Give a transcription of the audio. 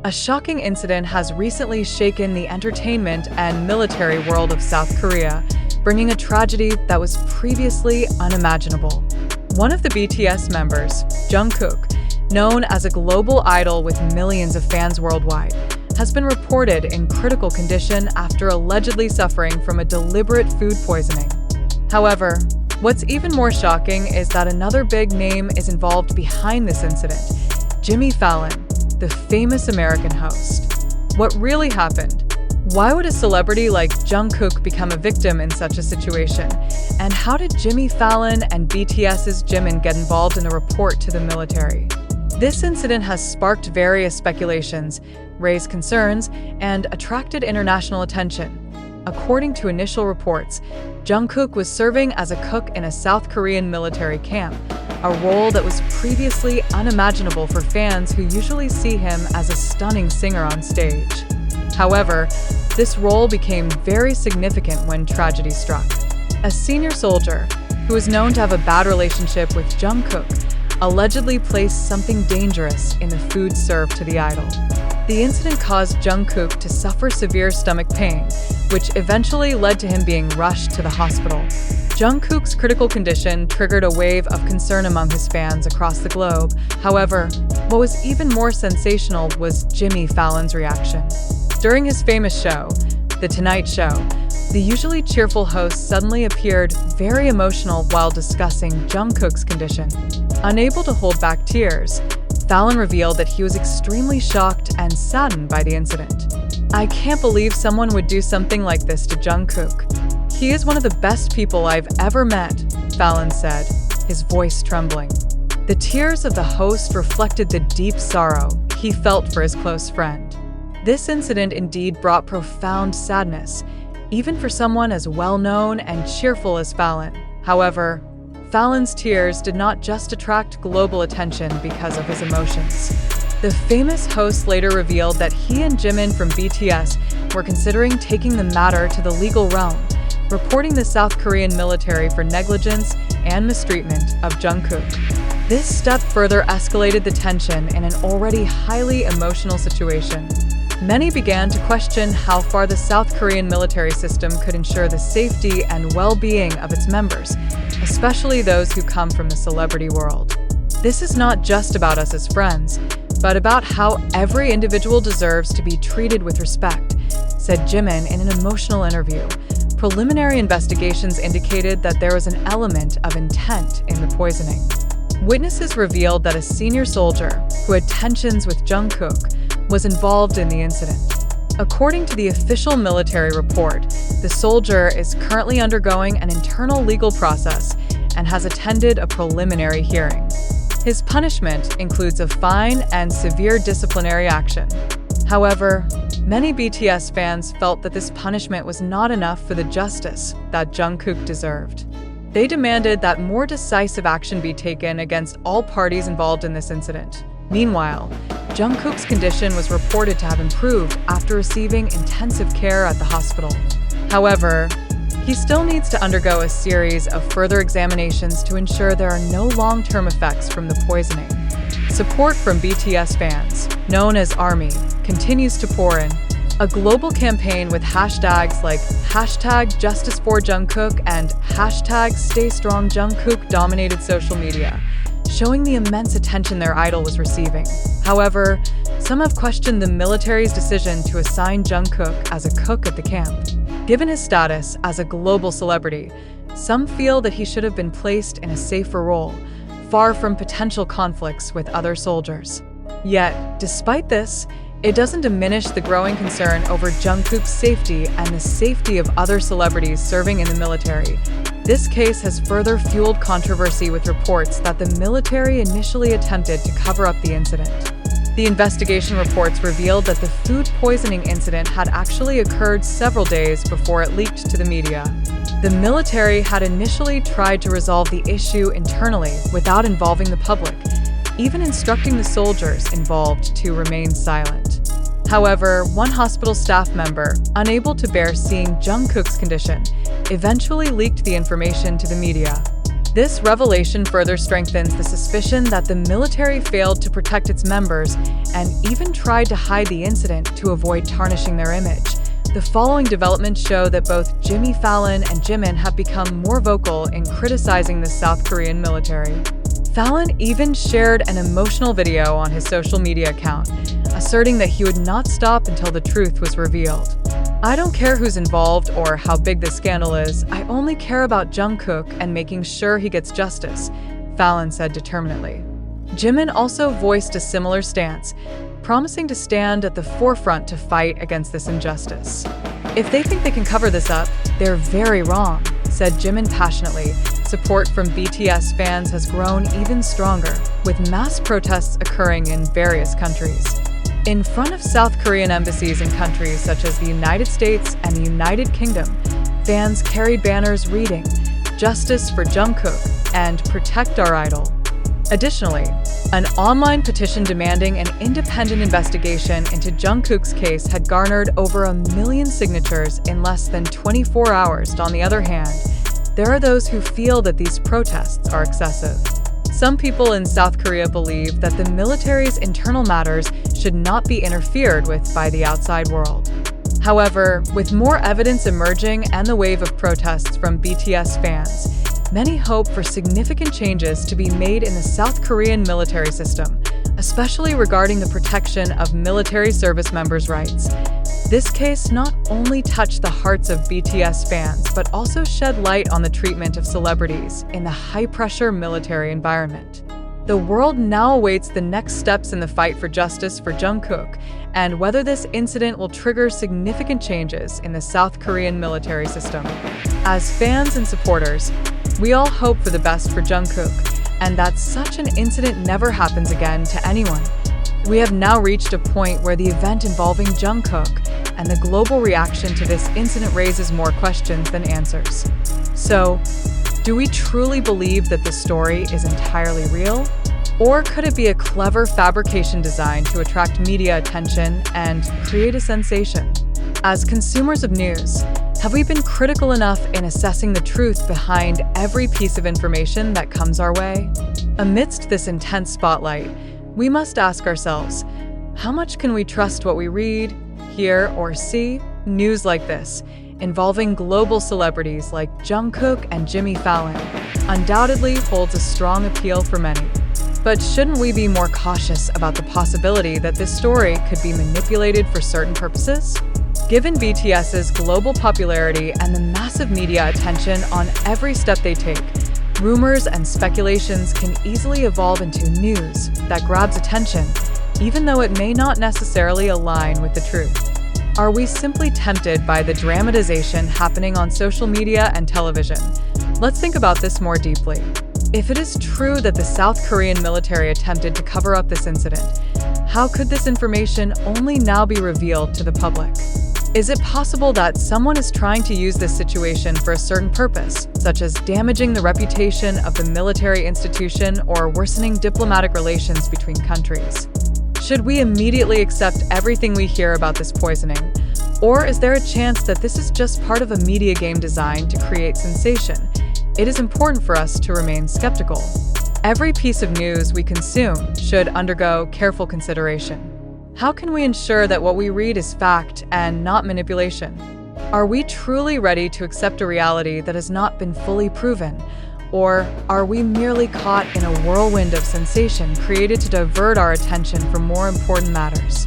A shocking incident has recently shaken the entertainment and military world of South Korea, bringing a tragedy that was previously unimaginable. One of the BTS members, Jungkook, known as a global idol with millions of fans worldwide, has been reported in critical condition after allegedly suffering from a deliberate food poisoning. However, what's even more shocking is that another big name is involved behind this incident, Jimmy Fallon, the famous American host. What really happened? Why would a celebrity like Jungkook become a victim in such a situation? And how did Jimmy Fallon and BTS's Jimin get involved in the report to the military? This incident has sparked various speculations, raised concerns, and attracted international attention. According to initial reports, Jungkook was serving as a cook in a South Korean military camp, a role that was previously unimaginable for fans who usually see him as a stunning singer on stage. However, this role became very significant when tragedy struck. A senior soldier, who is known to have a bad relationship with Jungkook, allegedly placed something dangerous in the food served to the idol. The incident caused Jungkook to suffer severe stomach pain, which eventually led to him being rushed to the hospital. Jungkook's critical condition triggered a wave of concern among his fans across the globe. However, what was even more sensational was Jimmy Fallon's reaction. During his famous show, The Tonight Show, the usually cheerful host suddenly appeared very emotional while discussing Jungkook's condition. Unable to hold back tears, Fallon revealed that he was extremely shocked and saddened by the incident. "I can't believe someone would do something like this to Jungkook. He is one of the best people I've ever met," Fallon said, his voice trembling. The tears of the host reflected the deep sorrow he felt for his close friend. This incident indeed brought profound sadness, even for someone as well-known and cheerful as Fallon. However, Fallon's tears did not just attract global attention because of his emotions. The famous host later revealed that he and Jimin from BTS were considering taking the matter to the legal realm, reporting the South Korean military for negligence and mistreatment of Jungkook. This step further escalated the tension in an already highly emotional situation. Many began to question how far the South Korean military system could ensure the safety and well-being of its members, especially those who come from the celebrity world. "This is not just about us as friends, but about how every individual deserves to be treated with respect," said Jimin in an emotional interview. Preliminary investigations indicated that there was an element of intent in the poisoning. Witnesses revealed that a senior soldier, who had tensions with Jungkook, was involved in the incident. According to the official military report, the soldier is currently undergoing an internal legal process and has attended a preliminary hearing. His punishment includes a fine and severe disciplinary action. However, many BTS fans felt that this punishment was not enough for the justice that Jungkook deserved. They demanded that more decisive action be taken against all parties involved in this incident. Meanwhile, Jungkook's condition was reported to have improved after receiving intensive care at the hospital. However, he still needs to undergo a series of further examinations to ensure there are no long-term effects from the poisoning. Support from BTS fans, known as ARMY, continues to pour in. A global campaign with hashtags like #JusticeForJungkook and #StayStrongJungkook dominated social media, showing the immense attention their idol was receiving. However, some have questioned the military's decision to assign Jungkook as a cook at the camp. Given his status as a global celebrity, some feel that he should have been placed in a safer role, far from potential conflicts with other soldiers. Yet, despite this, it doesn't diminish the growing concern over Jungkook's safety and the safety of other celebrities serving in the military. This case has further fueled controversy with reports that the military initially attempted to cover up the incident. The investigation reports revealed that the food poisoning incident had actually occurred several days before it leaked to the media. The military had initially tried to resolve the issue internally without involving the public, even instructing the soldiers involved to remain silent. However, one hospital staff member, unable to bear seeing Jungkook's condition, eventually leaked the information to the media. This revelation further strengthens the suspicion that the military failed to protect its members and even tried to hide the incident to avoid tarnishing their image. The following developments show that both Jimmy Fallon and Jimin have become more vocal in criticizing the South Korean military. Fallon even shared an emotional video on his social media account, asserting that he would not stop until the truth was revealed. "I don't care who's involved or how big the scandal is, I only care about Jungkook and making sure he gets justice," Fallon said determinedly. Jimin also voiced a similar stance, promising to stand at the forefront to fight against this injustice. "If they think they can cover this up, they're very wrong," said Jimin passionately. Support from BTS fans has grown even stronger, with mass protests occurring in various countries. In front of South Korean embassies in countries such as the United States and the United Kingdom, fans carried banners reading, "Justice for Jungkook" and "Protect our idol." Additionally, an online petition demanding an independent investigation into Jungkook's case had garnered over 1 million signatures in less than 24 hours. On the other hand, there are those who feel that these protests are excessive. Some people in South Korea believe that the military's internal matters should not be interfered with by the outside world. However, with more evidence emerging and the wave of protests from BTS fans, many hope for significant changes to be made in the South Korean military system, especially regarding the protection of military service members' rights. This case not only touched the hearts of BTS fans, but also shed light on the treatment of celebrities in the high-pressure military environment. The world now awaits the next steps in the fight for justice for Jungkook, and whether this incident will trigger significant changes in the South Korean military system. As fans and supporters, we all hope for the best for Jungkook, and that such an incident never happens again to anyone. We have now reached a point where the event involving Jungkook and the global reaction to this incident raises more questions than answers. So, do we truly believe that the story is entirely real? Or could it be a clever fabrication designed to attract media attention and create a sensation? As consumers of news, have we been critical enough in assessing the truth behind every piece of information that comes our way? Amidst this intense spotlight, we must ask ourselves, how much can we trust what we read, hear, or see? News like this, involving global celebrities like Jungkook and Jimmy Fallon, undoubtedly holds a strong appeal for many. But shouldn't we be more cautious about the possibility that this story could be manipulated for certain purposes? Given BTS's global popularity and the massive media attention on every step they take, rumors and speculations can easily evolve into news that grabs attention, even though it may not necessarily align with the truth. Are we simply tempted by the dramatization happening on social media and television? Let's think about this more deeply. If it is true that the South Korean military attempted to cover up this incident, how could this information only now be revealed to the public? Is it possible that someone is trying to use this situation for a certain purpose, such as damaging the reputation of the military institution or worsening diplomatic relations between countries? Should we immediately accept everything we hear about this poisoning? Or is there a chance that this is just part of a media game designed to create sensation? It is important for us to remain skeptical. Every piece of news we consume should undergo careful consideration. How can we ensure that what we read is fact and not manipulation? Are we truly ready to accept a reality that has not been fully proven? Or are we merely caught in a whirlwind of sensation created to divert our attention from more important matters?